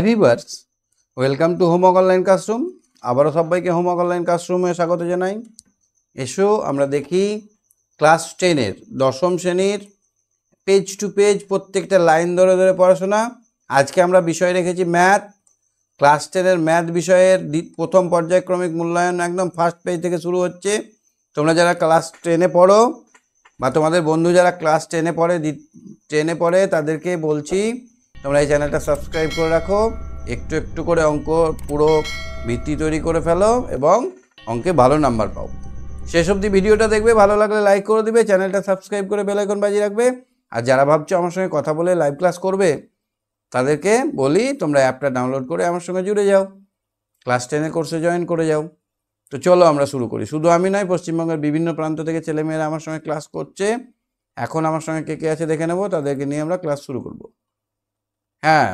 Viewers, welcome to homework online classroom. আবারও সবাইকে homework online ক্লাসরুমে স্বাগত জানাই। এসো আমরা দেখি ক্লাস 10-এর দশম শ্রেণীর পেজ টু পেজ প্রত্যেকটা লাইন ধরে ধরে পড়াশোনা। আজকে আমরা বিষয় রেখেছি ম্যাথ। ক্লাস 10-এর ম্যাথ বিষয়ের প্রথম পর্যায়ক্রমিক মূল্যায়ন একদম ফার্স্ট পেজ থেকে শুরু হচ্ছে। তোমরা যারা ক্লাস 10-এ পড়ো বা তোমাদের বন্ধু যারা ক্লাস 10-এ পড়ে তাদেরকে বলছি তোমরা এই চ্যানেলটা সাবস্ক্রাইব করে রাখো, একটু একটু করে অঙ্ক পুরো ভিত্তি তৈরি করে ফেলো এবং অঙ্কে ভালো নাম্বার পাও। শেষ অবধি ভিডিওটা দেখবে, ভালো লাগলে লাইক করে দিবে, চ্যানেলটা সাবস্ক্রাইব করে বেল আইকন বাজিয়ে রাখবে। আর যারা ভাবছো আমার সঙ্গে কথা বলে লাইভ ক্লাস করবে তাদেরকে বলি তোমরা অ্যাপটা ডাউনলোড করে আমার সঙ্গে জুড়ে যাও, ক্লাস 10-এর কোর্সে জয়েন করে যাও। তো চলো আমরা শুরু করি। শুধু আমি নয়, পশ্চিমবঙ্গের বিভিন্ন প্রান্ত থেকে ছেলেমেয়েরা আমার সঙ্গে ক্লাস করছে। এখন আমার সঙ্গে কে কে আছে দেখে নেব, তাদেরকে নিয়ে আমরা ক্লাস শুরু করব। হ্যাঁ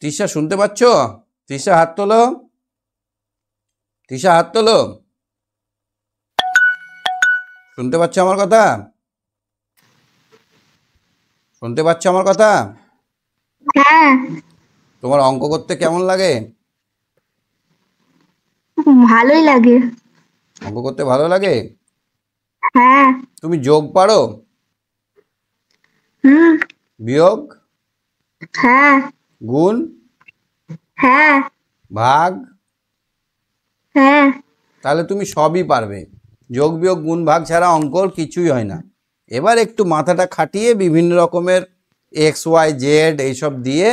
তৃষা, শুনতে পাচ্ছ? তৃষা হাত তোলো, তৃষা হাত তোলো। শুনতে পাচ্ছ আমার কথা? শুনতে পাচ্ছ আমার কথা? হ্যাঁ, তোমার অঙ্ক করতে কেমন লাগে? ভালোই লাগে। অঙ্ক করতে ভালো লাগে? হ্যাঁ। তুমি যোগ পারো? হুম। বিয়োগ? হ্যাঁ। গুণ? হ্যাঁ। ভাগ? হ্যাঁ। তাহলে তুমি সবই পারবে। যোগ বিয়োগ গুণ ভাগ ছাড়া অঙ্কর কিছুই হয় না। এবার একটু মাথাটা খাটিয়ে বিভিন্ন রকমের এক্স ওয়াই জেড এইসব দিয়ে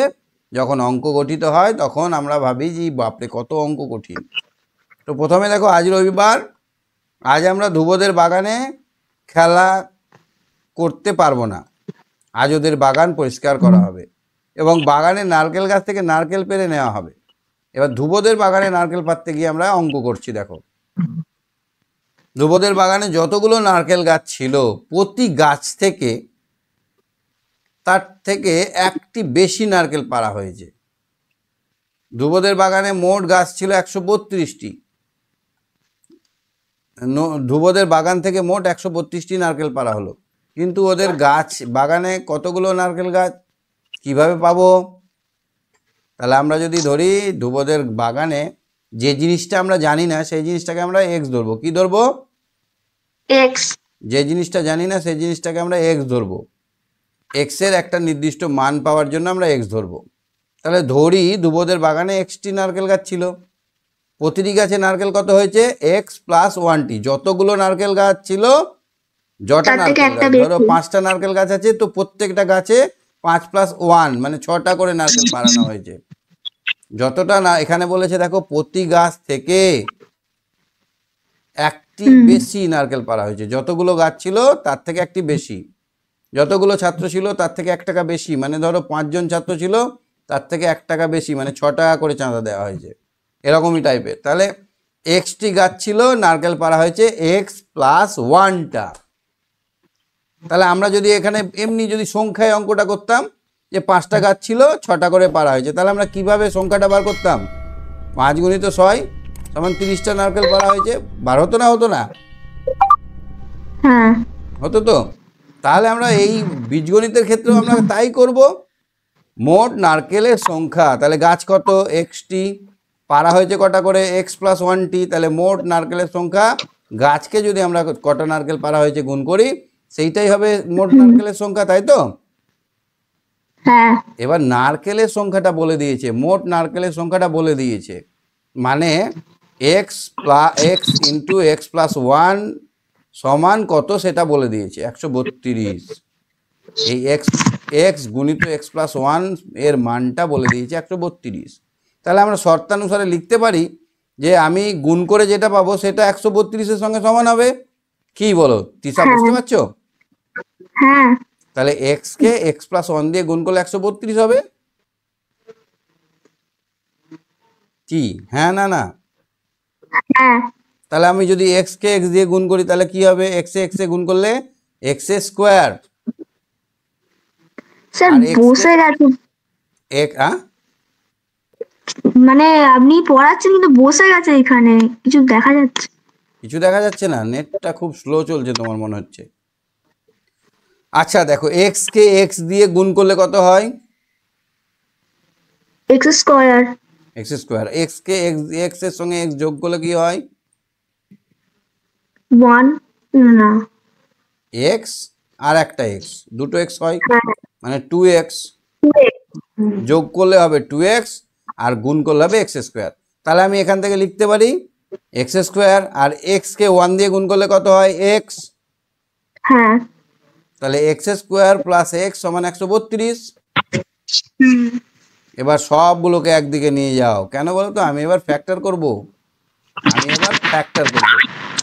যখন অঙ্ক গঠিত হয় তখন আমরা ভাবি যে বাপরে কত অঙ্ক কঠিন। তো প্রথমে দেখো, আজ রবিবার, আজ আমরা ধ্রুবদের বাগানে খেলা করতে পারবো না। আজ ওদের বাগান পরিষ্কার করা হবে এবং বাগানের নারকেল গাছ থেকে নারকেল পেড়ে নেওয়া হবে। এবার ধ্রুবদের বাগানে নারকেল পাড়তে গিয়ে আমরা অঙ্ক করছি। দেখো, ধ্রুবদের বাগানে যতগুলো নারকেল গাছ ছিল প্রতি গাছ থেকে তার থেকে একটি বেশি নারকেল পাড়া হয়েছে। ধ্রুবদের বাগানে মোট গাছ ছিল 132টি। ধ্রুবদের বাগান থেকে মোট 132টি নারকেল পাড়া হলো, কিন্তু ওদের গাছ বাগানে কতগুলো নারকেল গাছ কিভাবে পাবো? তাহলে আমরা যদি ধরি ধ্রুবদের বাগানে যে জিনিসটা আমরা জানি না সেই জিনিসটাকে আমরা এক্স ধরবো। কি ধরবো? এক্স। যে জিনিসটা জানি না সেই জিনিসটাকে আমরা এক্স ধরবো। এক্সের একটা নির্দিষ্ট মান পাওয়ার জন্য আমরা এক্স ধরবো। তাহলে ধরি ধ্রুবদের বাগানে এক্সটি নারকেল গাছ ছিল। প্রতিটি গাছে নারকেল কত হয়েছে? এক্স প্লাস 1টি। যতগুলো নারকেল গাছ ছিল, যটা নারকেল গাছ, ধরো 5টা নারকেল গাছ আছে, তো প্রত্যেকটা গাছে 5 + 1 মানে 6টা করে নারকেল পাড়ানো হয়েছে। যতটা না এখানে বলেছে দেখো, প্রতি গাছ থেকে একটি বেশি নারকেল পাড়া হয়েছে। যতগুলো গাছ ছিল তার থেকে একটি বেশি। যতগুলো ছাত্র ছিল তার থেকে 1 টাকা বেশি, মানে ধরো 5 জন ছাত্র ছিল তার থেকে 1 টাকা বেশি, মানে 6 টাকা করে চাঁদা দেওয়া হয়েছে, এরকমই টাইপের। তাহলে এক্সটি গাছ ছিল, নারকেল পাড়া হয়েছে এক্স প্লাস 1টা। তাহলে আমরা যদি এখানে এমনি যদি সংখ্যায় অঙ্কটা করতাম যে 5টা গাছ ছিল 6টা করে পাড়া হয়েছে, তাহলে আমরা কিভাবে সংখ্যাটা বার করতাম? 5 × 6 = 30টা নারকেল পাড়া হয়েছে। বার হতো না? হতো না? হ্যাঁ, হতো তো। তাহলে আমরা এই বীজগণিতের ক্ষেত্রে আমরা তাই করব। মোট নারকেলের সংখ্যা, তাহলে গাছ কত? এক্সটি, পাড়া হয়েছে কটা করে? এক্স প্লাস 1টি। তাহলে মোট নারকেলের সংখ্যা, গাছকে যদি আমরা কটা নারকেল পাড়া হয়েছে গুণ করি সেইটাই হবে মোট নারকেলের সংখ্যা, তাই তো? হ্যাঁ। এবার নারকেলের সংখ্যাটা বলে দিয়েছে, মোট নারকেলের সংখ্যাটা বলে দিয়েছে, মানে এক্স ইন্টু এক্স প্লাস 1 সমান কত সেটা বলে দিয়েছে, 132। এই এক্স গুণিত এক্স প্লাস 1 এর মানটা বলে দিয়েছে 132। তাহলে আমরা শর্তানুসারে লিখতে পারি যে আমি গুণ করে যেটা পাবো সেটা 132-এর সঙ্গে সমান হবে। কি বলো তৃষা, বুঝতে পারছো? হ্যাঁ। তাহলে এক্স কে এক্স প্লাস 1 দিয়ে গুণ করলে 132 হবে। কি হ্যাঁ না না? হ্যাঁ। তাহলে আমি যদি এক্স কে এক্স দিয়ে গুণ করি তাহলে কি হবে? এক্স এ গুণ করলে এক্স স্কোয়ার। স্যার বসে গেছে, মানে আপনি পড়াচ্ছেন কিন্তু বসে গেছে, এখানে কিছু দেখা যাচ্ছে? কিছু দেখা যাচ্ছে না, নেটটা খুব স্লো চলছে তোমার মনে হচ্ছে। আচ্ছা দেখো, এক্স কে এক্স দিয়ে গুণ করলে কত হয়? X square. X square. X কে এক্স, এক্স এর সঙ্গে এক্স যোগ করলে কি হয়? 1 না, এক্স আর একটা এক্স, দুটো এক্স হয়, হ্যাঁ মানে 2 এক্স। 2x। যোগ করলে হবে 2x আর গুণ করলে হবে এক্স স্কোয়ার। তাহলে আমি এখান থেকে লিখতে পারি এক্স স্কোয়ার, আর এক্স কে 1 দিয়ে গুণ করলে কত হয়? এক্স। হ্যাঁ। তাহলে এক্স স্কোয়ার প্লাস এক্স সমান 132। হুম। এবার সবগুলোকে একদিকে নিয়ে যাও, কেন বলো তো? আমি এবার ফ্যাক্টর করব,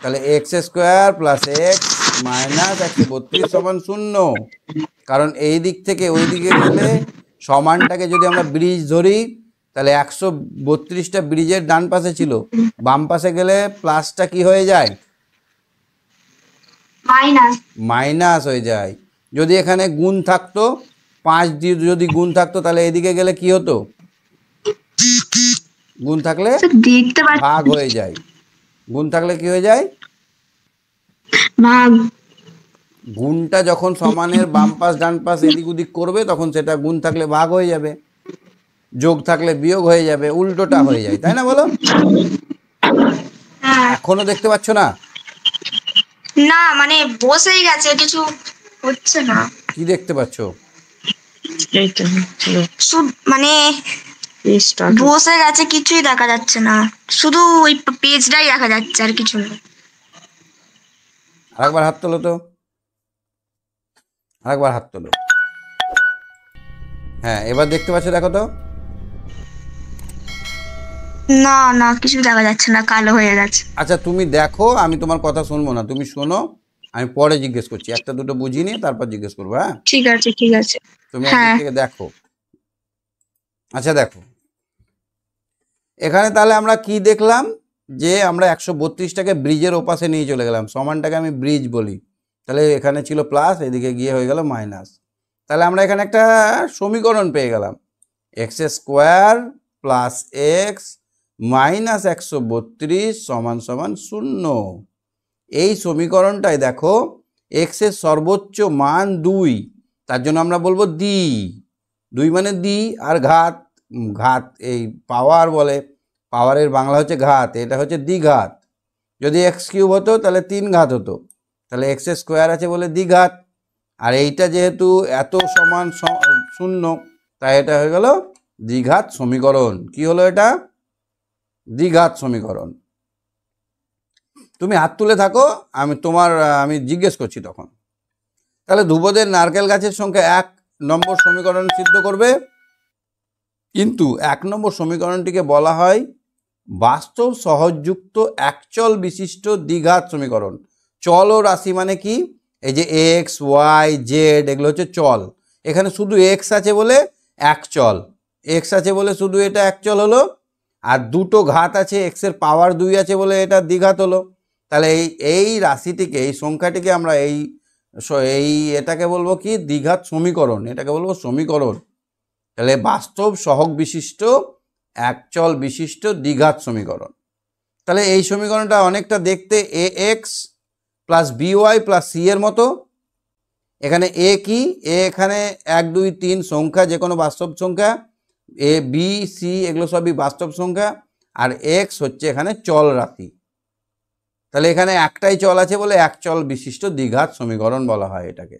তাহলে x square plus x minus 132 সমান 0। কারণ এই দিক থেকে ওই দিকে গেলে সমানটাকে যদি আমরা ব্রিজ ধরি, তাহলে 132টা ব্রিজের ডান পাশে ছিল, বাম পাশে গেলে প্লাসটা কি হয়ে যায়? মাইনাস। মাইনাস হয়ে যায়। যদি এখানে গুণ থাকতো, 5 দিয়ে যদি গুণ থাকতো, তাহলে এদিকে গেলে কি হতো? গুণ থাকলে দেখতে পাচ্ছি। ভাগ হয়ে যায়। গুণ থাকলে কি হয়ে যায়? ভাগ। গুণটা যখন সমানের বাম পাশ ডান পাশ এদিক ওদিক করবে, তখন সেটা গুণ থাকলে ভাগ হয়ে যাবে, যোগ থাকলে বিয়োগ হয়ে যাবে, উল্টোটা হয়ে যায়, তাই না বলো? হ্যাঁ। এখনো দেখতে পাচ্ছ না? না মানে বসেই গেছে, কিছু হচ্ছে না। কি দেখতে পাচ্ছ? মানে বসে গেছে, কিছুই দেখা যাচ্ছে না, শুধু ওই পেজটাই দেখা যাচ্ছে, আর কিছু না। আরেকবার হাত তোলো তো, আরেকবার হাত তোলো। হ্যাঁ, এবার দেখতে পাচ্ছ? দেখো তো। না না, কিছু দেখা যাচ্ছে না, কালো হয়ে গেছে। আচ্ছা তুমি দেখো, আমি তোমার কথা শুনবো না, তুমি শোনো, আমি পরে জিজ্ঞেস করছি, একটা দুটো বুঝিয়ে নিয়ে তারপর জিজ্ঞেস করবো। হ্যাঁ, ঠিক আছে ঠিক আছে। তুমি একদিক থেকে দেখো। আচ্ছা দেখো, এখানে তাহলে আমরা কি দেখলাম? যে আমরা 132টাকে ব্রিজের ওপাশে নিয়ে চলে গেলাম, সমানটাকে আমি ব্রিজ বলি, তাহলে এখানে ছিল প্লাস, এদিকে গিয়ে হয়ে গেল মাইনাস। তাহলে আমরা এখানে একটা সমীকরণ পেয়ে গেলাম, x square plus x minus 132 সমান সমান 0। এই সমীকরণটায় দেখো, এক্স এর সর্বোচ্চ মান 2, তার জন্য আমরা বলবো দ্বি। 2 মানে দ্বি, আর ঘাত, ঘাত এই পাওয়ার বলে, পাওয়ারের বাংলা হচ্ছে ঘাত, এটা হচ্ছে দ্বিঘাত। যদি এক্স কিউব হতো তাহলে 3 ঘাত হতো, তাহলে এক্স স্কোয়ার আছে বলে দ্বিঘাত। আর এইটা যেহেতু এত সমান 0, তাই এটা হয়ে গেল দ্বিঘাত সমীকরণ। কি হলো এটা? দ্বিঘাত সমীকরণ। তুমি হাত তুলে থাকো, আমি জিজ্ঞেস করছি তখন। তাহলে ধ্রুপদের নারকেল গাছের সংখ্যা 1 নম্বর সমীকরণ সিদ্ধ করবে, কিন্তু 1 নম্বর সমীকরণটিকে বলা হয় বাস্তব সহজযুক্ত একচল বিশিষ্ট দ্বিঘাত সমীকরণ। চল ও রাশি মানে কি? এই যে এক্স ওয়াই জেড, এগুলো হচ্ছে চল। এখানে শুধু এক্স আছে বলে এক চল, এক্স আছে বলে শুধু এটা এক চল হলো, আর দুটো ঘাত আছে, এক্সের পাওয়ার 2 আছে বলে এটা দ্বিঘাত হলো। তাহলে এই রাশিটিকে, এই সংখ্যাটিকে আমরা এটাকে বলবো কি? দ্বিঘাত সমীকরণ, এটাকে বলবো সমীকরণ। তাহলে বাস্তব সহগ বিশিষ্ট একচল বিশিষ্ট দ্বিঘাত সমীকরণ। তাহলে এই সমীকরণটা অনেকটা দেখতে a x plus b y plus c এর মতো। এখানে এ কি? এ এখানে 1 2 3 সংখ্যা, যে কোনো বাস্তব সংখ্যা, এ বি সি এগুলো সবই বাস্তব সংখ্যা, আর এক্স হচ্ছে এখানে চল রাশি। তাহলে এখানে একটাই চল আছে বলে একচল বিশিষ্ট দ্বিঘাত সমীকরণ বলা হয় এটাকে।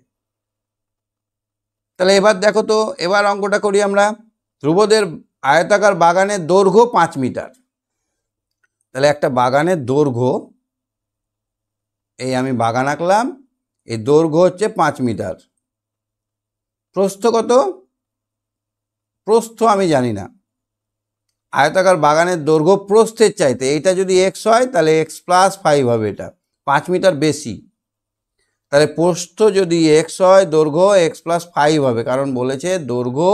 তাহলে এবার দেখো তো, এবার অঙ্কটা করি আমরা। ধ্রুবদের আয়তাকার বাগানের দৈর্ঘ্য 5 মিটার। তাহলে একটা বাগানের দৈর্ঘ্য, এই আমি বাগান আঁকলাম, এই দৈর্ঘ্য হচ্ছে 5 মিটার। প্রস্থ কত? প্রস্থ আমি জানি না। আয়তাকার বাগানের দৈর্ঘ্য প্রস্থের চাইতে, এইটা যদি এক্স হয় তাহলে এক্স প্লাস 5 হবে, এটা 5 মিটার বেশি। তাহলে প্রস্থ যদি এক্স হয়, দৈর্ঘ্য এক্স প্লাস 5 হবে, কারণ বলেছে দৈর্ঘ্য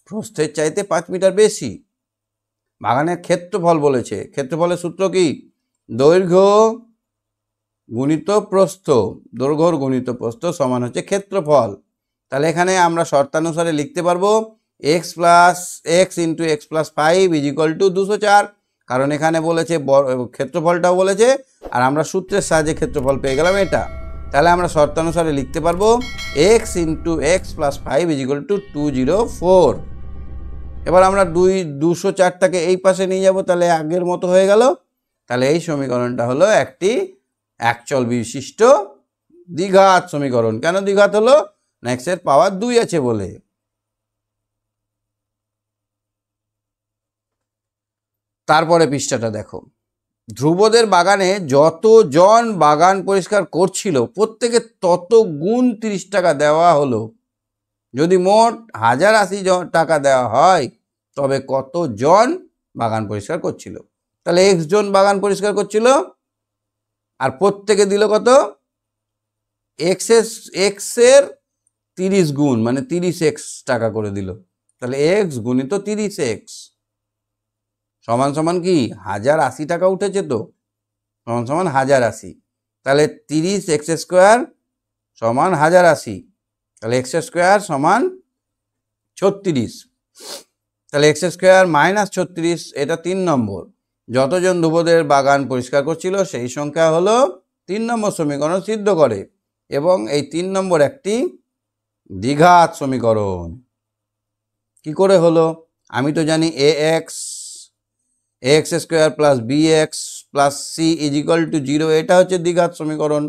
প্রস্থের চাইতে 5 মিটার বেশি। বাগানের ক্ষেত্রফল বলেছে, ক্ষেত্রফলের সূত্র কি? দৈর্ঘ্য গুণিত প্রস্থ, দৈর্ঘ্য গুণিত প্রস্থ সমান হচ্ছে ক্ষেত্রফল। তাহলে এখানে আমরা শর্তানুসারে লিখতে পারবো x plus x into x plus 5 is equal to 204, কারণ এখানে বলেছে ক্ষেত্রফলটাও বলেছে, আর আমরা সূত্রের সাহায্যে ক্ষেত্রফল পেয়ে গেলাম এটা। তাহলে আমরা শর্তানুসারে লিখতে পারবো x into x plus 5 is equal to 204। এবার আমরা 204টাকে এই পাশে নিয়ে যাব, তাহলে আগের মতো হয়ে গেল। তাহলে এই সমীকরণটা হলো একটি একচল বিশিষ্ট দ্বিঘাত সমীকরণ। কেন দ্বিঘাত হলো? না x এর পাওয়ার 2 আছে বলে। তারপরে পৃষ্ঠাটা দেখো, ধ্রুবদের বাগানে যতজন বাগান পরিষ্কার করছিল প্রত্যেকে তত গুণ 30 টাকা দেওয়া হলো। যদি মোট 1080 টাকা দেওয়া হয় তবে কতজন বাগান পরিষ্কার করছিল? তাহলে এক্স জন বাগান পরিষ্কার করছিল আর প্রত্যেকে দিল কত? এক্সের 30 গুণ, মানে 30x টাকা করে দিল। তাহলে এক্স গুণিত 30x সমান সমান কি 1080 টাকা উঠেছে, তো সমান সমান 1080। তাহলে 30x স্কোয়ার সমান 1080, তাহলে x স্কোয়ার সমান 36। তাহলে x স্কোয়ার মাইনাস 36, এটা 3 নম্বর। যতজন ধ্রুবদের বাগান পরিষ্কার করছিল সেই সংখ্যা হলো 3 নম্বর সমীকরণ সিদ্ধ করে, এবং এই 3 নম্বর একটি দ্বিঘাত সমীকরণ। কি করে হলো? আমি তো জানি ax square plus bx plus c is equal to 0, এটা হচ্ছে দ্বিঘাত সমীকরণ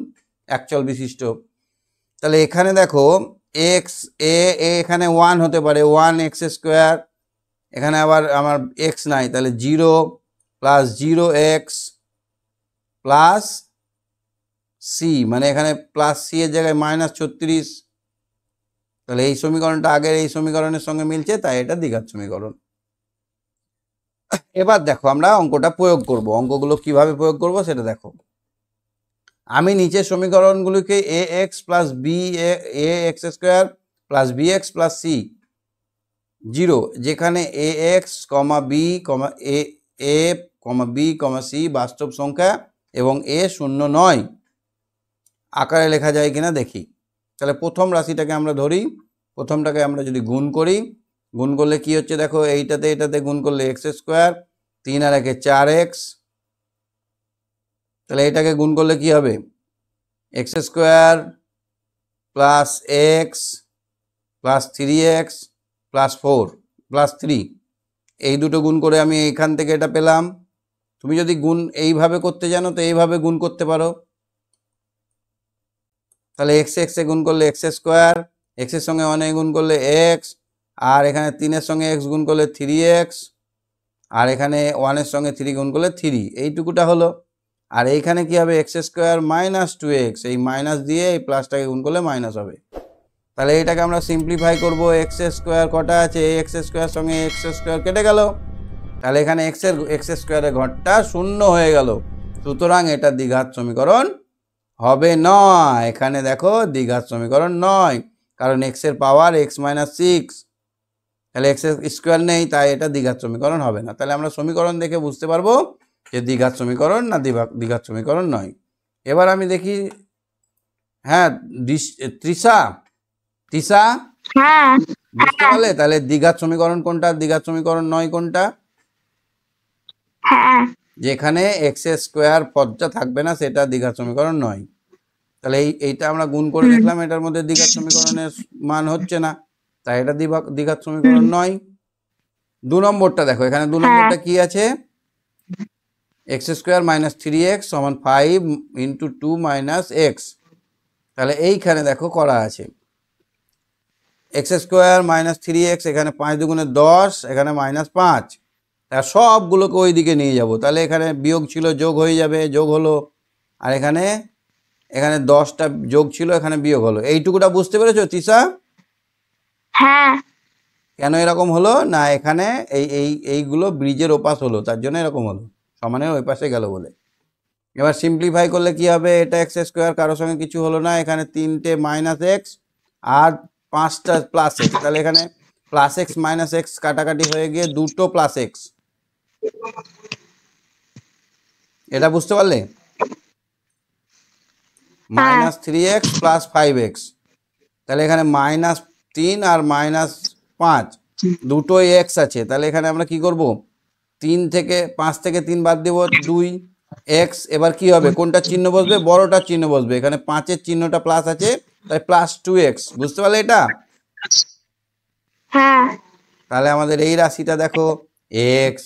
একচল বিশিষ্ট। তাহলে এখানে দেখো এক্স এখানে 1 হতে পারে, 1x স্কোয়ার, এখানে আবার আমার x নাই, তাহলে 0 প্লাস 0x প্লাস c, মানে এখানে প্লাস c এর জায়গায় মাইনাস 36। তাহলে এই সমীকরণটা আগের এই সমীকরণের সঙ্গে মিলছে, তাই এটা দ্বিঘাত সমীকরণ। এবার দেখো আমরা অঙ্কটা প্রয়োগ করব। অঙ্কগুলো কিভাবে প্রয়োগ করব সেটা দেখো। আমি নিচের সমীকরণগুলিকে ax plus ax square plus bx plus c 0, যেখানে ax, b, a, b, c বাস্তব সংখ্যা এবং a শূন্য নয় আকারে লেখা যায় কিনা দেখি। তাহলে প্রথম রাশিটাকে আমরা ধরি, প্রথমটাকে আমরা যদি গুণ করি, গুণ করলে কি হচ্ছে দেখো, এটাতে গুণ করলে x স্কোয়ার, 3 আর 1 4x, তাহলে এটাকে গুণ করলে কি হবে? x square plus x plus 3x plus 4 plus 3, এই দুটো গুণ করে আমি এইখান থেকে এটা পেলাম। তুমি যদি গুণ এইভাবে করতে জানো তো এইভাবে গুণ করতে পারো। তাহলে x এ গুণ করলে x স্কোয়ার, x এর সঙ্গে 1 গুণ করলে x, আর এখানে 3 এর সঙ্গে x গুণ করলে 3x, আর এখানে 1 এর সঙ্গে 3 গুণ করলে 3, এইটুকুটা হলো। আর এইখানে কি হবে? x স্কোয়ার মাইনাস 2x, এই মাইনাস দিয়ে এই প্লাসটাকে গুণ করলে মাইনাস হবে। তাহলে এটাকে আমরা সিম্পলিফাই করব। x স্কোয়ার কটা আছে? x স্কোয়ার সঙ্গে x স্কোয়ার কেটে গেল, তাহলে এখানে x স্কোয়ারের ঘরটা শূন্য হয়ে গেল। সুতরাং এটা দ্বিঘাত সমীকরণ হবে নয়। এখানে দেখো দ্বিঘাত সমীকরণ নয়, কারণ x এর পাওয়ার x মাইনাস 6, তাহলে x স্কোয়ার নেই, তাই এটা দ্বিঘাত সমীকরণ হবে না। তাহলে আমরা সমীকরণ দেখে বুঝতে পারবো যে দ্বিঘাত সমীকরণ না দ্বিঘাত সমীকরণ নয়। এবার আমি দেখি, হ্যাঁ তৃষা, হ্যাঁ বুঝতে পারলে? তাহলে দ্বিঘাত সমীকরণ কোনটা, দ্বিঘাত সমীকরণ নয় কোনটা? হ্যাঁ যেখানে x স্কোয়ার পদটা থাকবে না সেটা দ্বিঘাত সমীকরণ নয়। তাহলে এইটা আমরা গুণ করে দেখলাম, এটার মধ্যে দ্বিঘাত সমীকরণের মান হচ্ছে না, তাই এটা দ্বিঘাত সমীকরণ নয়। 2 নম্বরটা দেখো, এখানে 2 নম্বরটা কি আছে? x স্কোয়ার মাইনাস 3x সমান 5 ইন্টু 2 মাইনাস x। তাহলে এইখানে দেখো করা আছে x স্কোয়ার মাইনাস 3x, এখানে 5 দুগুণে 10, এখানে মাইনাস 5, তার সবগুলোকে ওই দিকে নিয়ে যাব। তাহলে এখানে বিয়োগ ছিল যোগ হয়ে যাবে, যোগ হলো, আর এখানে 10টা যোগ ছিল, এখানে বিয়োগ হলো। এইটুকুটা বুঝতে পেরেছো তৃষা? হ্যাঁ কেন এরকম হলো? না এখানে এইগুলো ব্রিজের ওপাশ হলো, তার জন্য এরকম হলো, সমানের ওই পাশে গেল বলে। এবার সিম্পলিফাই করলে কি হবে? এটা x স্কোয়ার, কারোর সঙ্গে কিছু হলো না, এখানে 3টে মাইনাস এক্স আর 5টা প্লাস এক্স, তাহলে এখানে প্লাস এক্স মাইনাস এক্স কাটাকাটি হয়ে গিয়ে 2টো প্লাস এক্স। এটা বুঝতে পারলে? মাইনাস 3x প্লাস 5x, তাহলে এখানে মাইনাস 3 আর মাইনাস 5 দুটোই এক্স আছে। তাহলে এখানে আমরা কি করব? 5 থেকে 3 বাদ দেব 2, এক্স, এবার কি হবে, কোনটার চিহ্ন বসবে, বড়টার চিহ্ন বসবে, এখানে 5-এর চিহ্নটা প্লাস আছে তাই +2x, বুঝতে পারলে এটা? হ্যাঁ তাহলে আমাদের এই রাশিটা দেখো x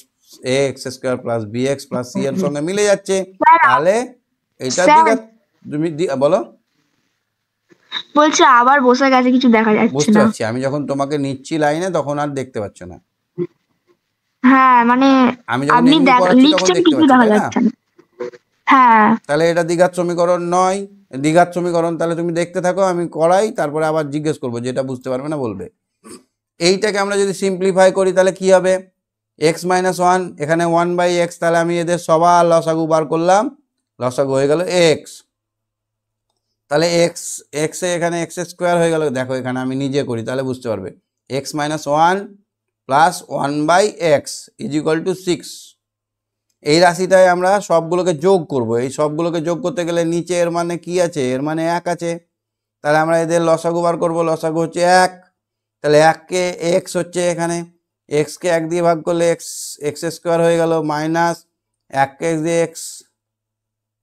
x square plus b x plus c এর সঙ্গে মিলে যাচ্ছে, তাহলে এটা স্যার দ্বিঘাত। তুমি বলো। বলছি আবার বসে গেছে, কিছু দেখা যাচ্ছে বুঝতে না। পারছি, আমি যখন তোমাকে নিচ্ছি লাইনে তখন আর দেখতে পাচ্ছ না, হ্যাঁ মানে আমি যখন আপনি এমনি পড়াচ্ছি তখন লিখছেন দেখতে কিছু পাচ্ছি, দেখা তাই না? যাচ্ছে না। হ্যাঁ তাহলে এটা দ্বিঘাত সমীকরণ নয়, দ্বিঘাত সমীকরণ। তাহলে তুমি দেখতে থাকো, আমি করাই, তারপরে আবার জিজ্ঞেস করবো, যেটা বুঝতে পারবে না বলবে। এইটাকে আমরা যদি সিম্পলিফাই করি তাহলে কি হবে, x-1, এখানে 1/x, তাহলে আমি এদের সবার লসাগু বার করলাম, লসাগু হয়ে গেল এক্স। তাহলে এক্স এক্স এখানে এক্স স্কোয়ার হয়ে গেল, দেখো এখানে আমি নিজে করি তাহলে বুঝতে পারবে, x-1 প্লাস 1/x = 6। এই রাশিটায় আমরা সবগুলোকে যোগ করব, এই সবগুলোকে যোগ করতে গেলে নিচে এর মানে কি আছে, এর মানে 1 আছে, তাহলে আমরা এদের লসাগু বার করবো, লসাগু হচ্ছে 1, তাহলে 1কে এক্স হচ্ছে এখানে, এক্সকে 1 দিয়ে ভাগ করলে এক্স স্কোয়ার হয়ে গেল, মাইনাস 1কে এক্স দিয়ে এক্স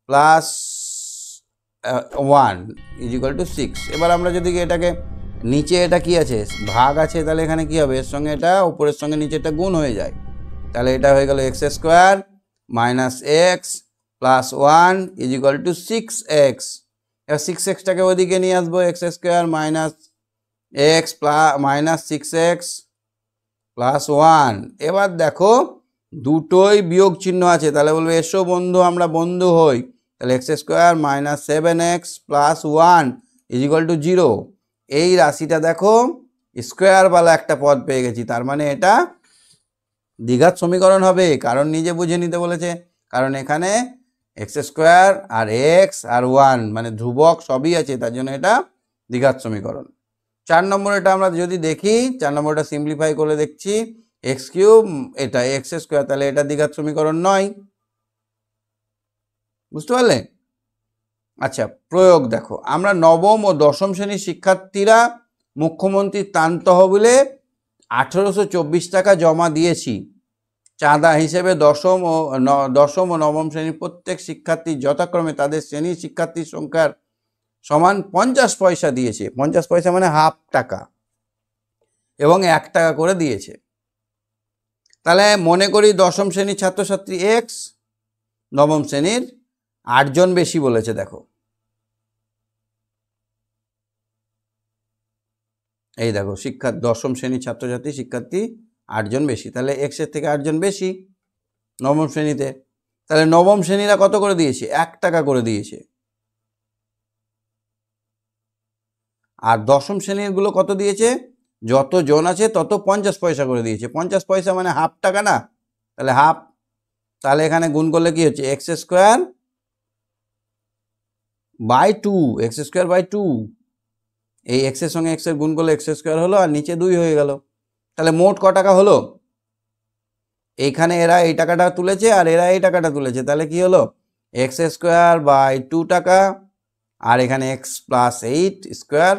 প্লাস 1 = 6। এবার আমরা যদি এটাকে নিচে এটা কি আছে, ভাগ আছে, তাহলে এখানে কি হবে, এর সঙ্গে এটা উপরের সঙ্গে নিচেটা গুণ হয়ে যায়, তাহলে এটা হয়ে গেল x square minus x plus 1 = 6x। এবার 6xটাকে ওদিকে নিয়ে আসবো, x square minus x minus 6x plus 1। এবার দেখো দুটোই বিয়োগ চিহ্ন আছে, তাহলে বলবে এসো বন্ধু আমরা বন্ধু হই, তাহলে x square minus 7x plus 1 = 0। এই রাশিটা দেখো স্কোয়ারওয়ালা একটা পদ পেয়ে গেছি, তার মানে এটা দ্বিঘাত সমীকরণ হবে, কারণ নিজে বুঝে নিতে বলেছে, কারণ এখানে এক্স স্কোয়ার আর এক্স আর 1 মানে ধ্রুবক সবই আছে, তার জন্য এটা দ্বিঘাত সমীকরণ। 4 নম্বর এটা আমরা যদি দেখি, 4 নম্বরটা সিম্পলিফাই করে দেখছি, এক্স কিউব এটা এক্স স্কোয়ার, তাহলে এটা দ্বিঘাত সমীকরণ নয়, বুঝতে পারলে? আচ্ছা, প্রয়োগ দেখো, আমরা নবম ও দশম শ্রেণীর শিক্ষার্থীরা মুখ্যমন্ত্রীর ত্রাণ তহবিলে 1824 টাকা জমা দিয়েছি। চাঁদা হিসেবে দশম ও নবম শ্রেণীর প্রত্যেক শিক্ষার্থী যথাক্রমে তাদের শ্রেণীর শিক্ষার্থীর সংখ্যার সমান 50 পয়সা দিয়েছে, 50 পয়সা মানে হাফ টাকা, এবং 1 টাকা করে দিয়েছে। তাহলে মনে করি দশম শ্রেণীর ছাত্রছাত্রী এক্স, নবম শ্রেণীর 8 জন বেশি বলেছে, দেখো এই দেখো দশম শ্রেণীর ছাত্রছাত্রী শিক্ষার্থী 8 জন বেশি, তাহলে এক্সের থেকে 8 জন বেশি নবম শ্রেণীতে, তাহলে নবম শ্রেণীরা কত করে দিয়েছে, 1 টাকা করে দিয়েছে, আর দশম শ্রেণীরগুলো কত দিয়েছে, যত জন আছে তত 50 পয়সা করে দিয়েছে, 50 পয়সা মানে হাফ টাকা না, তাহলে হাফ, তাহলে এখানে গুণ করলে কি হচ্ছে, x square by 2, x square by 2, এই এক্সের সঙ্গে এক্সের গুণ করলে এক্স স্কোয়ার হলো, আর নিচে 2 হয়ে গেল, তাহলে মোট ক টাকা হলো, এইখানে এরা এই টাকাটা তুলেছে আর এরা এই টাকাটা তুলেছে, তাহলে কি হলো, এক্স স্কোয়ার বাই 2 টাকা, আর এখানে এক্স প্লাস 8 স্কোয়ার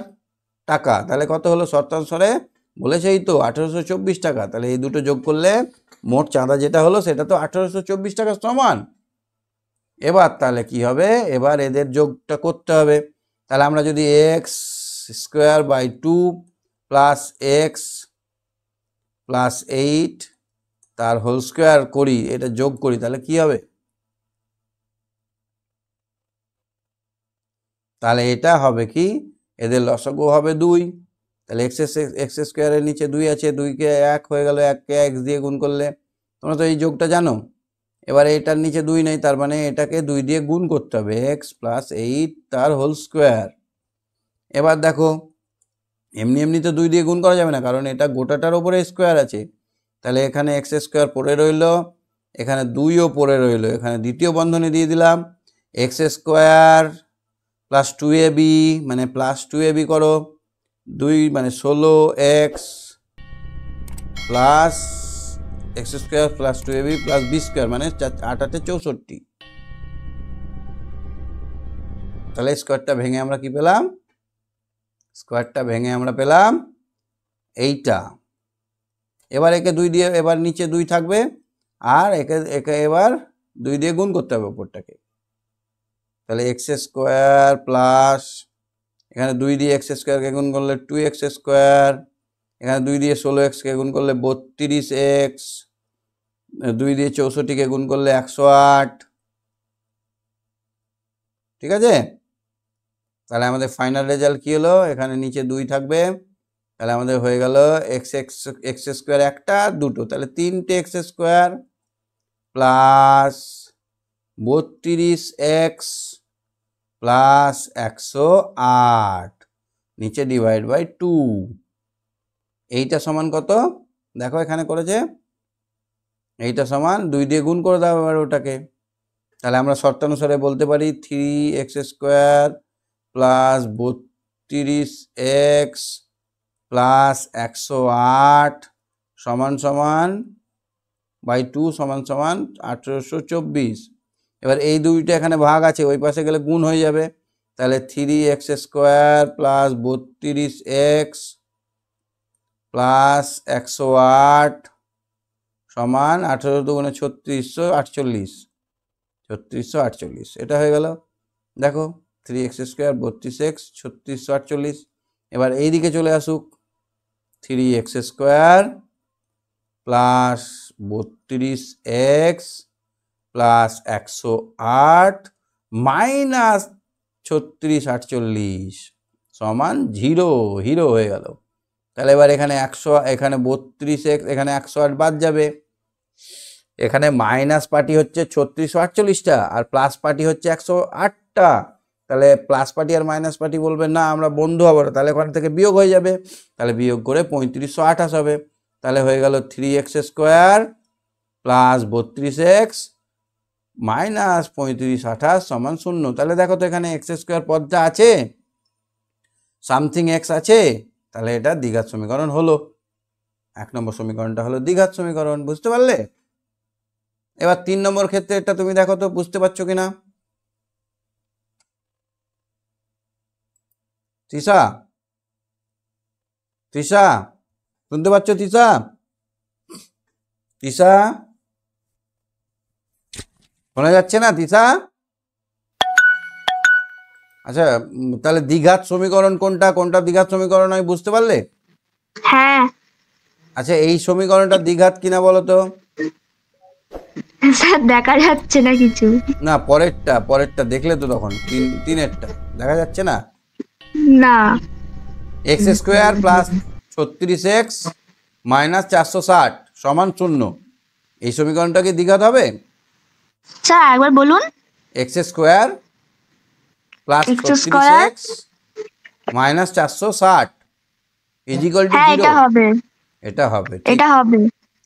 টাকা, তাহলে কত হলো, শর্তানুসারে বলেছেই তো 1824 টাকা, তাহলে এই দুটো যোগ করলে মোট চাঁদা যেটা হলো সেটা তো 1824 টাকার সমান। এবার তাহলে কি হবে, এবার এদের যোগটা করতে হবে, তাহলে আমরা যদি x square by 2 plus x plus 8 তার হোল স্কোয়ার করি, এটা যোগ করি, তাহলে কি হবে, তাহলে এটা হবে কি, এদের লসাগু হবে 2, তাহলে এক্স স্কোয়ারের নিচে 2 আছে, 2কে 1 হয়ে গেল, 1কে এক্স দিয়ে গুণ করলে, তোমরা তো এই যোগটা জানো। এবার এটার নিচে 2 নেই, তার মানে এটাকে 2 দিয়ে গুণ করতে হবে, এক্স প্লাস 8 তার হোল স্কোয়ার। এবার দেখো এমনি এমনি তো 2 দিয়ে গুণ করা যাবে না, কারণ এটা গোটাটার ওপরে স্কোয়ার আছে, তাহলে এখানে এক্স স্কোয়ার পড়ে রইল, এখানে 2ও পড়ে রইল, এখানে দ্বিতীয় বন্ধনী দিয়ে দিলাম, এক্স স্কোয়ার প্লাস 2ab মানে প্লাস 2ab করো, 2 মানে 16x plus x square plus 2ab plus b square মানে 8 64। তাহলে স্কোয়ারটা ভেঙে আমরা কি পেলাম, স্কোয়ারটা ভেঙে আমরা পেলাম এইটা। এবার একে 2 দিয়ে, এবার নিচে 2 থাকবে, আর একে এবার 2 দিয়ে গুণ করতে হবে উপরটাকে। তাহলে এক্স স্কোয়ার প্লাস, এখানে 2 দিয়ে এক্স স্কোয়ারকে গুণ করলে 2x স্কোয়ার, এখানে 2 দিয়ে 16xকে গুণ করলে 32x, 2 দিয়ে 64কে গুণ করলে 108। ঠিক আছে, তাহলে আমাদের ফাইনাল রেজাল্ট কি হলো, এখানে নিচে 2 থাকবে, তাহলে আমাদের হয়ে গেল এক্স স্কোয়ার একটা দুটো, তাহলে 3টে x square plus 32x plus 108 নিচে ডিভাইড বাই 2। এইটা সমান কত দেখো এখানে করেছে, এইটা সমান 2 দিয়ে গুণ করে দাও এবার ওটাকে। তাহলে আমরা শর্তানুসারে বলতে পারি 3x square plus 32x plus 108 সমান সমান বাই 2 সমান সমান 1824। এবার এই দুইটা এখানে ভাগ আছে, ওই পাশে গেলে গুণ হয়ে যাবে, তাহলে 3x square plus 32x plus 108 সমান 18 দুগুণে 3648, 3648 এটা হয়ে গেল। দেখো 3x স্কোয়ার 32x 3648। এবার এই দিকে চলে আসুক, 3x square plus 32x plus 108 minus 3648 সমান 0 হিরো হয়ে গেল। তাহলে এবার এখানে 100, এখানে 32x, এখানে 108 বাদ যাবে, এখানে মাইনাস পার্টি হচ্ছে 3648টা আর প্লাস পার্টি হচ্ছে 108টা। তাহলে প্লাস পার্টি আর মাইনাস পার্টি বলবেন না আমরা বন্ধু হবো না, তাহলে ওখান থেকে বিয়োগ হয়ে যাবে, তাহলে বিয়োগ করে 3528 হবে। তাহলে হয়ে গেল 3x square plus 32x minus 3528 সমান 0। তাহলে দেখো তো এখানে এক্স স্কোয়ার পদটা আছে, সামথিং এক্স আছে, তাহলে এটা দ্বিঘাত সমীকরণ হলো। 1 নম্বর সমীকরণটা হলো দ্বিঘাত সমীকরণ, বুঝতে পারলে? এবার 3 নম্বর ক্ষেত্রে এটা তুমি দেখো তো বুঝতে পারছো কিনা। তৃষা, তৃষা শুনতে পাচ্ছ? তৃষা, তৃষা শোনা যাচ্ছে না? তৃষা, আচ্ছা তাহলে দ্বিঘাত সমীকরণ কোনটা, কোনটা দ্বিঘাত সমীকরণ আমি বুঝতে পারলে? হ্যাঁ। আচ্ছা এই সমীকরণটা দ্বিঘাত কিনা বলো তো? স্যার দেখা যাচ্ছে না কিছু। না পরেরটা, পরেরটা দেখলে তো তখন, তিনেরটা দেখা যাচ্ছে না? না। X square plus 36x minus 460 সমান 0, এই সমীকরণটা কি দ্বিঘাত হবে? স্যার একবার বলুন। X square plus 36x minus 460 is equal to 0। এটা হবে, এটা হবে, এটা হবে।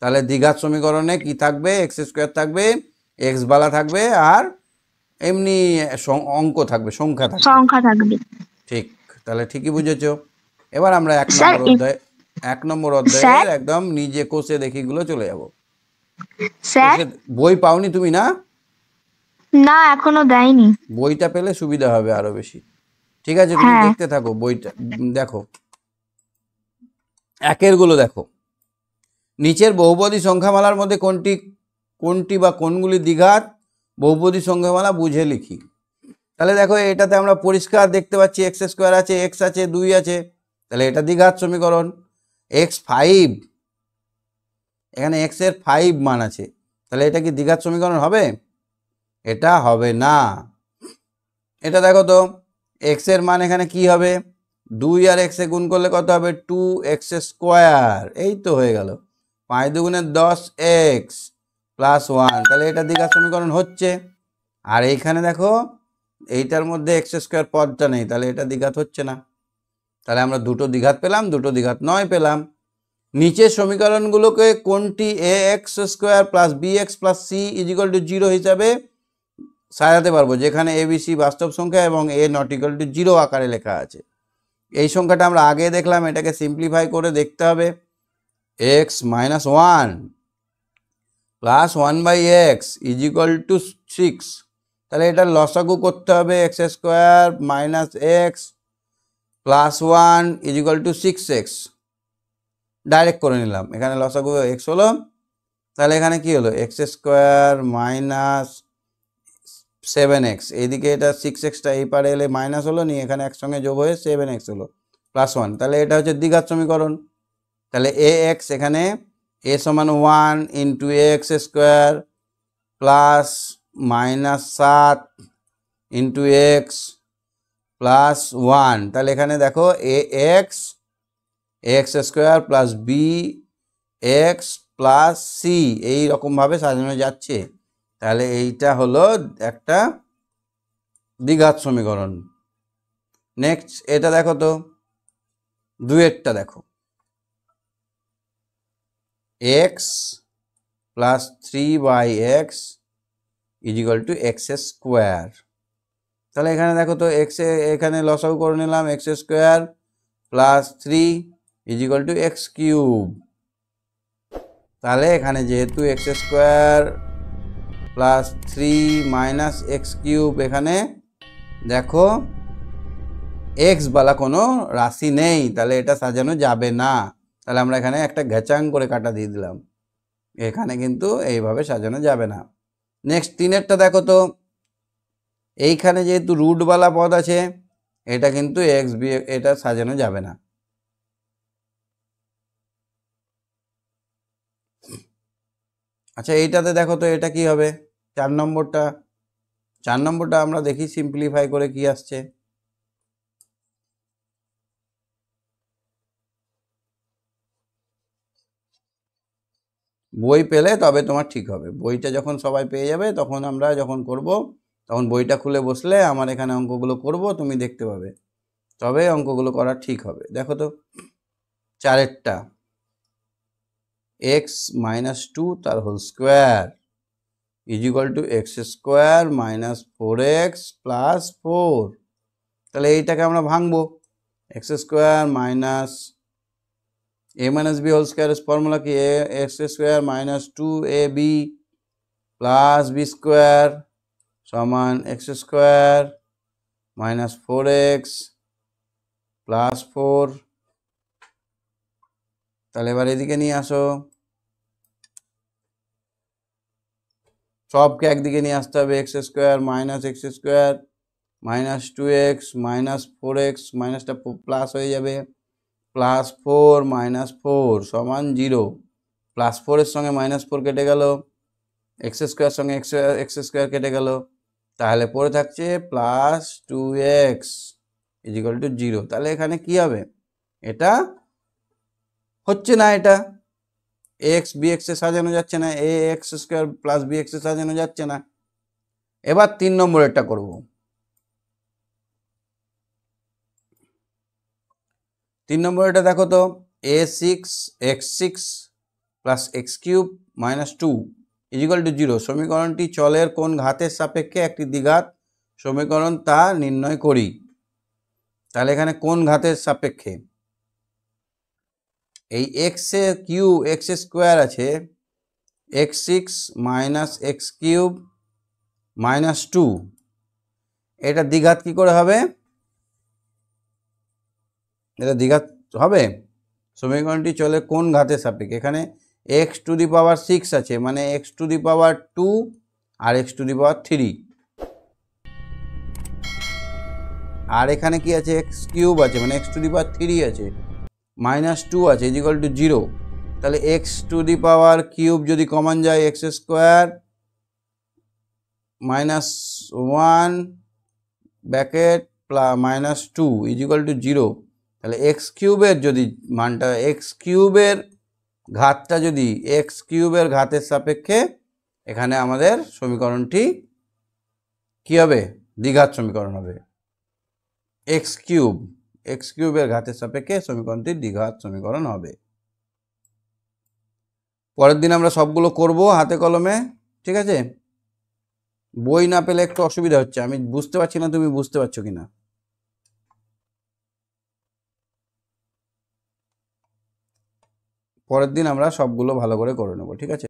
তাহলে দ্বিঘাত সমীকরণে কি থাকবে, এক্স স্কোয়ার থাকবে, এক্স বালা থাকবে, আর এমনি অঙ্ক থাকবে, সংখ্যা থাকবে, সংখ্যা থাকবে। ঠিক, তাহলে ঠিকই বুঝেছো। এবার আমরা 1 নম্বর অধ্যায়ের একদম নিজে কোষে দেখিগুলো চলে যাব। স্যার বই পাওনি তুমি না? না এখনো দেয়নি। বইটা পেলে সুবিধা হবে আরো বেশি। ঠিক আছে তুমি দেখতে থাকো বইটা, দেখো একের গুলো দেখো, নিচের বহুপদী সংখ্যামালার মধ্যে কোনটি বা কোনগুলি দ্বিঘাত বহুপদী সংখ্যামালা বুঝে লিখি। তাহলে দেখো এটাতে আমরা পরিষ্কার দেখতে পাচ্ছি এক্স স্কোয়ার আছে, এক্স আছে, 2 আছে, তাহলে এটা দ্বিঘাত সমীকরণ। x5, এখানে x এর 5 মান আছে, তাহলে এটা কি দ্বিঘাত সমীকরণ হবে? এটা হবে না। এটা দেখো তো x এর মান এখানে কি হবে, 2 আর x এ গুণ করলে কত হবে, 2x স্কোয়ার, এই তো হয়ে গেল, 5 দুগুণে 10x প্লাস 1, তাহলে এটা দ্বিঘাত সমীকরণ হচ্ছে। আর এইখানে দেখো এইটার মধ্যে এক্স স্কোয়ার পদটা নেই, তাহলে এটা দ্বিঘাত হচ্ছে না। তাহলে আমরা দুটো দ্বিঘাত পেলাম, দুটো দ্বিঘাত নয় পেলাম। নিচের সমীকরণগুলোকে কোনটি a x square plus b x plus c equal to 0 হিসাবে সাজাতে পারবো, যেখানে এ বি সি বাস্তব সংখ্যা এবং এ নট ইকুয়াল টু 0 আকারে লেখা আছে। এই সংখ্যাটা আমরা আগে দেখলাম, এটাকে সিম্পলিফাই করে দেখতে হবে, x minus 1 plus 1/x is equal to 6, তাহলে এটা লসাগু করতে হবে, x square minus x plus 1 is equal to 6x, direct করে নিলাম, এখানে লসাগু এক্স হলো, তাহলে এখানে কি হলো, এক্স স্কোয়ার মাইনাস 7x, এইদিকে এটা 6xটা এই পারে এলে মাইনাস হলো, নিয়ে এখানে একসঙ্গে যোগ হয়ে 7x হলো প্লাস 1। তাহলে এটা হচ্ছে দ্বিঘাত সমীকরণ। তাহলে ax এখানে a সমান 1 into x square plus minus 7 into x plus 1। তাহলে এখানে দেখো ax x square plus b x plus c এইরকমভাবে সাজানো যাচ্ছে। তাহলে এইটা হলো একটা দ্বিঘাত সমীকরণ। নেক্সট এটা দেখো তো, দুয়েরটা দেখো, x plus 3/x is equal to x square. তাহলে এখানে দেখো তো এক্স এখানে লসাগু করে নিলাম, x square plus 3 is equal to x cube. তাহলে এখানে যেহেতু x square plus 3 minus x cube, এখানে দেখো এক্স বালা কোনো রাশি নেই, তাহলে এটা সাজানো যাবে না। তাহলে আমরা এখানে একটা ঘেচাং করে কাটা দিয়ে দিলাম, এখানে কিন্তু এইভাবে সাজানো যাবে না। নেক্সট তিনেরটা দেখো তো, এইখানে যেহেতু রুটওয়ালা পদ আছে, এটা কিন্তু এক্স বি, এটা সাজানো যাবে না। আচ্ছা এইটাতে দেখো তো এটা কি হবে, 4 নম্বরটা। 4 নম্বরটা আমরা দেখি সিম্পলিফাই করে কি আসছে। বই পেলে তবে তোমার ঠিক হবে, বইটা যখন সবাই পেয়ে যাবে তখন আমরা যখন করব তখন বইটা খুলে বসলে আমার এখানে অঙ্কগুলো করব, তুমি দেখতে পাবে, তবে অঙ্কগুলো করা ঠিক হবে। দেখো তো 4এরটা, এক্স মাইনাস 2 তার whole square equal to x square minus 4x plus 4। তাহলে এইটাকে আমরা ভাঙবো, x square minus a minus b whole square formula কি, a x square minus 2ab plus b square সমান x square minus 4x plus 4। তাহলে এবার এদিকে নিয়ে আসো, সবকে একদিকে নিয়ে আসতে হবে, x square minus x square minus 2x minus 4x, মাইনাসটা প্লাস হয়ে যাবে, প্লাস 4 মাইনাস 4 সমান 0। প্লাস 4-এর সঙ্গে মাইনাস 4 কেটে গেল, এক্স স্কোয়ার সঙ্গে এক্স স্কোয়ার কেটে গেল, তাহলে পড়ে থাকছে প্লাস 2x ইজিক্যাল টু 0। তাহলে এখানে কি হবে, এটা হচ্ছে না, এটা এক্স বি এক্সে সাজানো যাচ্ছে না, এ এক্স স্কোয়ার প্লাস বি এক্সে সাজানো যাচ্ছে না। এবার 3 নম্বরেরটা করব। 3 নম্বরেরটা দেখো তো, a6x6 plus x cube minus 2 is equal to 0। সমীকরণটি চলের কোন ঘাতের সাপেক্ষে একটি দ্বিঘাত সমীকরণ তা নির্ণয় করি। তাহলে এখানে কোন ঘাতের সাপেক্ষে, এই এক্স কিউব এক্স স্কোয়ার আছে, x6 minus x cube minus 2, এটা দ্বিঘাত কি করে হবে, এটা দ্বিঘাত হবে। সমীকরণটি চলে কোন ঘাতের সাপেক্ষে, এখানে x টু দি পাওয়ার 6 আছে, মানে x টু দি পাওয়ার 2 আর x টু দি পাওয়ার 3, আর এখানে কি আছে, x কিউব আছে, মানে x টু দি পাওয়ার 3 আছে, মাইনাস 2 আছে ইজিক্যাল টু 0। তাহলে x to the power cube যদি কমন যায়, x square minus 1 bracket minus 2 is equal to 0। তাহলে এক্স কিউবের যদি মানটা, এক্স কিউবের ঘাতটা যদি এক্স কিউবের ঘাতের সাপেক্ষে, এখানে আমাদের সমীকরণটি কি হবে, দ্বিঘাত সমীকরণ হবে। এক্স কিউবের ঘাতের সাপেক্ষে সমীকরণটি দ্বিঘাত সমীকরণ হবে। পরের দিন আমরা সবগুলো করব হাতে কলমে, ঠিক আছে। বই না পেলে একটু অসুবিধা হচ্ছে, আমি বুঝতে পারছি না তুমি বুঝতে পারছো কিনা। পরের দিন আমরা সবগুলো ভালো করে নেব, ঠিক আছে।